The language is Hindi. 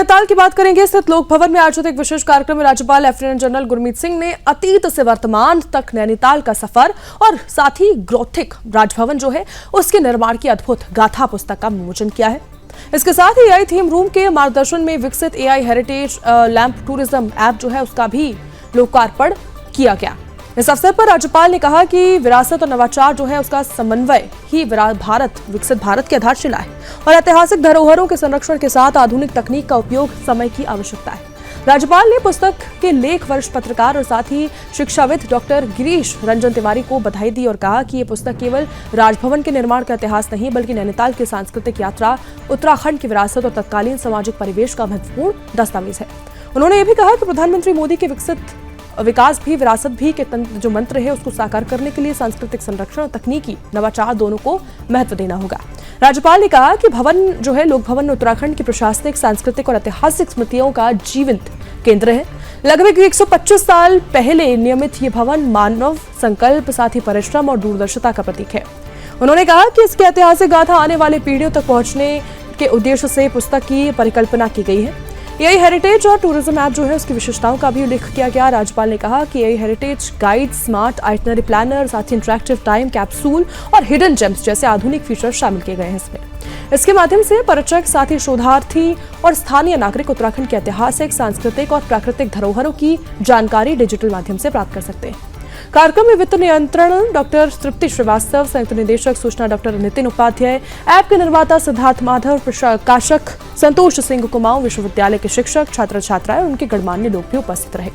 नैनीताल की बात करेंगे। स्थित लोक भवन में आयोजित एक विशेष कार्यक्रम में राज्यपाल लेफ्टिनेंट जनरल गुरमीत सिंह ने अतीत से वर्तमान तक नैनीताल का सफर और साथ ही गौथिक राजभवन जो है उसके निर्माण की अद्भुत गाथा पुस्तक का विमोचन किया है। इसके साथ ही एआई थीम रूम के मार्गदर्शन में विकसित AI heritage lamp tourism app जो है उसका भी लोकार्पण किया गया। इस अवसर पर राज्यपाल ने कहा कि विरासत और नवाचार जो है उसका समन्वय ही विकसित भारत की आधारशिला है और ऐतिहासिक धरोहरों के संरक्षण के साथ आधुनिक तकनीक का उपयोग समय की आवश्यकता है। राज्यपाल ने पुस्तक के लेख वरिष्ठ पत्रकार और साथ ही शिक्षाविद डॉक्टर गिरीश रंजन तिवारी को बधाई दी और कहा कि ये पुस्तक केवल राजभवन के निर्माण का इतिहास नहीं बल्कि नैनीताल की सांस्कृतिक यात्रा, उत्तराखंड की विरासत और तत्कालीन सामाजिक परिवेश का महत्वपूर्ण दस्तावेज है। उन्होंने ये भी कहा कि प्रधानमंत्री मोदी के विकास भी विरासत भी के जो मंत्र है उसको साकार करने के लिए सांस्कृतिक संरक्षण और तकनीकी नवाचार दोनों को महत्व देना होगा। राज्यपाल ने कहा कि भवन जो है लोक भवन उत्तराखंड की प्रशासनिक, सांस्कृतिक और ऐतिहासिक स्मृतियों का जीवंत केंद्र है। लगभग 125 साल पहले निर्मित ये भवन मानव संकल्प, साथ ही परिश्रम और दूरदर्शिता का प्रतीक है। उन्होंने कहा कि इसकी ऐतिहासिक गाथा आने वाली पीढ़ियों तक पहुंचने के उद्देश्य से पुस्तक की परिकल्पना की गई है। एआई हेरिटेज और टूरिज्म ऐप जो है उसकी विशेषताओं का भी उल्लेख किया गया। राज्यपाल ने कहा कि AI heritage guide, smart itinerary planner, साथ ही इंटरैक्टिव टाइम कैप्सूल और हिडन जेम्स जैसे आधुनिक फीचर शामिल किए गए हैं इसमें। इसके माध्यम से पर्यटक, साथ ही शोधार्थी और स्थानीय नागरिक उत्तराखंड के ऐतिहासिक, सांस्कृतिक और प्राकृतिक धरोहरों की जानकारी डिजिटल माध्यम से प्राप्त कर सकते हैं। कार्यक्रम में वित्त नियंत्रण डॉक्टर तृप्ति श्रीवास्तव, संयुक्त निदेशक सूचना डॉक्टर नितिन उपाध्याय, ऐप के निर्माता सिद्धार्थ माधव, प्रकाशक संतोष सिंह कुमाऊं, विश्वविद्यालय के शिक्षक, छात्र छात्राएं और उनके गणमान्य लोग भी उपस्थित रहे।